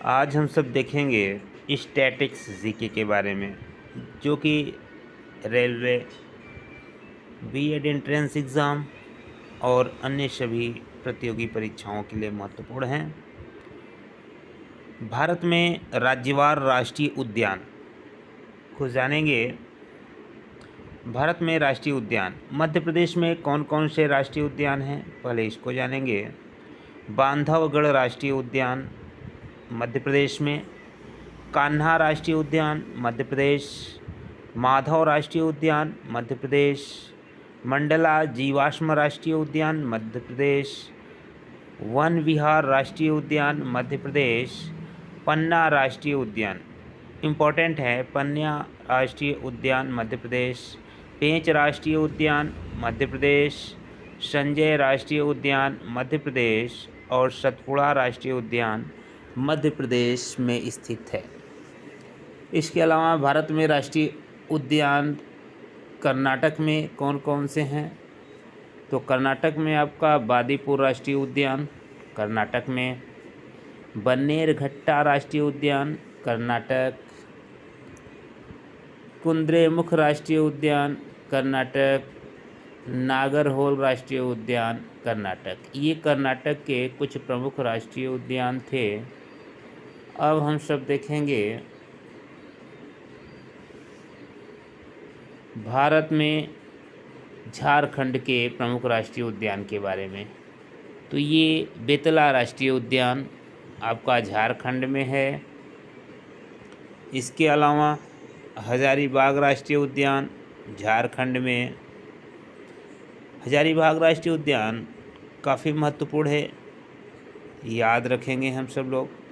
आज हम सब देखेंगे स्टैटिक्स जीके के बारे में, जो कि रेलवे, बीएड एंट्रेंस एग्ज़ाम और अन्य सभी प्रतियोगी परीक्षाओं के लिए महत्वपूर्ण हैं। भारत में राज्यवार राष्ट्रीय उद्यान को जानेंगे। भारत में राष्ट्रीय उद्यान, मध्य प्रदेश में कौन कौन से राष्ट्रीय उद्यान हैं, पहले इसको जानेंगे। बांधवगढ़ राष्ट्रीय उद्यान मध्य प्रदेश में, कान्हा राष्ट्रीय उद्यान मध्य प्रदेश, माधव राष्ट्रीय उद्यान मध्य प्रदेश, मंडला जीवाश्म राष्ट्रीय उद्यान मध्य प्रदेश, वन विहार राष्ट्रीय उद्यान मध्य प्रदेश, पन्ना राष्ट्रीय उद्यान इम्पोर्टेंट है, पन्ना राष्ट्रीय उद्यान मध्य प्रदेश, पेंच राष्ट्रीय उद्यान मध्य प्रदेश, संजय राष्ट्रीय उद्यान मध्य प्रदेश और सतपुड़ा राष्ट्रीय उद्यान मध्य प्रदेश में स्थित है। इसके अलावा भारत में राष्ट्रीय उद्यान कर्नाटक में कौन कौन से हैं, तो कर्नाटक में आपका बादीपुर राष्ट्रीय उद्यान कर्नाटक में, बन्नेरघट्टा राष्ट्रीय उद्यान कर्नाटक, कुद्रेमुख राष्ट्रीय उद्यान कर्नाटक, नागरहोल राष्ट्रीय उद्यान कर्नाटक। ये कर्नाटक के कुछ प्रमुख राष्ट्रीय उद्यान थे। अब हम सब देखेंगे भारत में झारखंड के प्रमुख राष्ट्रीय उद्यान के बारे में। तो ये बेतला राष्ट्रीय उद्यान आपका झारखंड में है। इसके अलावा हजारीबाग राष्ट्रीय उद्यान झारखंड में। हजारीबाग राष्ट्रीय उद्यान काफ़ी महत्वपूर्ण है, याद रखेंगे हम सब लोग।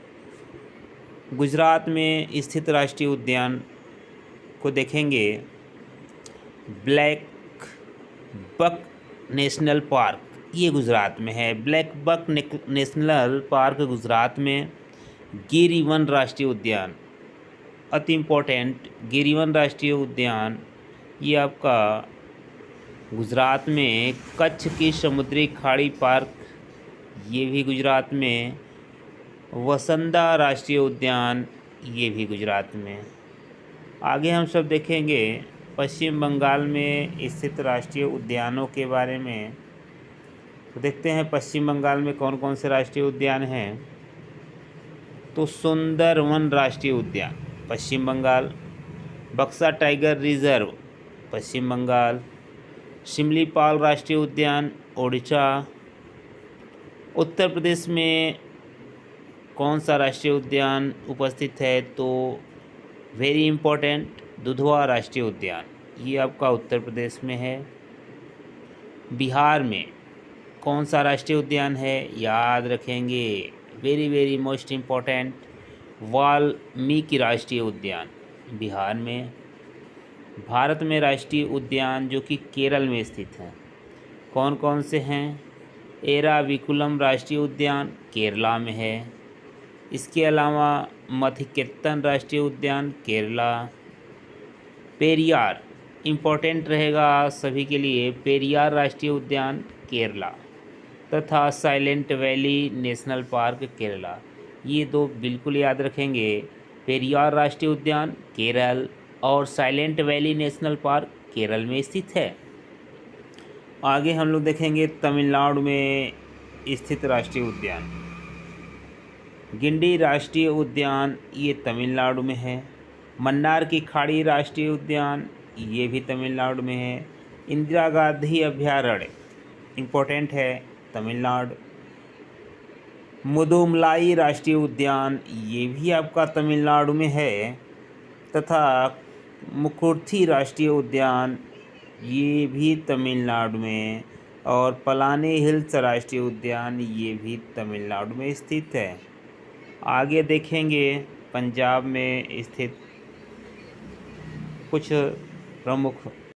गुजरात में स्थित राष्ट्रीय उद्यान को देखेंगे, ब्लैक बक नेशनल पार्क, ये गुजरात में है। Black buck national park Gujarat में। गिरिवन राष्ट्रीय उद्यान अति इम्पोर्टेंट, गिरिवन राष्ट्रीय उद्यान ये आपका गुजरात में। कच्छ की समुद्री खाड़ी पार्क ये भी गुजरात में। वसंदा राष्ट्रीय उद्यान ये भी गुजरात में। आगे हम सब देखेंगे पश्चिम बंगाल में स्थित राष्ट्रीय उद्यानों के बारे में। तो देखते हैं पश्चिम बंगाल में कौन कौन से राष्ट्रीय उद्यान हैं। तो सुंदरवन राष्ट्रीय उद्यान पश्चिम बंगाल, बक्सा टाइगर रिजर्व पश्चिम बंगाल, शिमलीपाल राष्ट्रीय उद्यान ओडिशा। उत्तर प्रदेश में कौन सा राष्ट्रीय उद्यान उपस्थित है, तो वेरी इम्पोर्टेंट दुधवा राष्ट्रीय उद्यान, ये आपका उत्तर प्रदेश में है। बिहार में कौन सा राष्ट्रीय उद्यान है, याद रखेंगे, very very most important Valmiki राष्ट्रीय उद्यान बिहार में। भारत में राष्ट्रीय उद्यान जो कि केरल में स्थित हैं, कौन कौन से हैं। एराविकुलम राष्ट्रीय उद्यान केरला में है। इसके अलावा मथिकेतन राष्ट्रीय उद्यान केरला। पेरियार इम्पोर्टेंट रहेगा सभी के लिए, पेरियार राष्ट्रीय उद्यान केरला तथा silent valley national park Kerala, ये दो बिल्कुल याद रखेंगे। पेरियार राष्ट्रीय उद्यान केरल और silent valley national park Kerala में स्थित है। आगे हम लोग देखेंगे तमिलनाडु में स्थित राष्ट्रीय उद्यान। गिंडी राष्ट्रीय उद्यान ये तमिलनाडु में है। मन्नार की खाड़ी राष्ट्रीय उद्यान ये भी तमिलनाडु में है। इंदिरा गांधी अभयारण्य इम्पोर्टेंट है तमिलनाडु। मुदुमलाई राष्ट्रीय उद्यान ये भी आपका तमिलनाडु में है तथा मुकुर्थी राष्ट्रीय उद्यान ये भी तमिलनाडु में, और पलानी हिल्स राष्ट्रीय उद्यान ये भी तमिलनाडु में स्थित है। आगे देखेंगे पंजाब में स्थित कुछ प्रमुख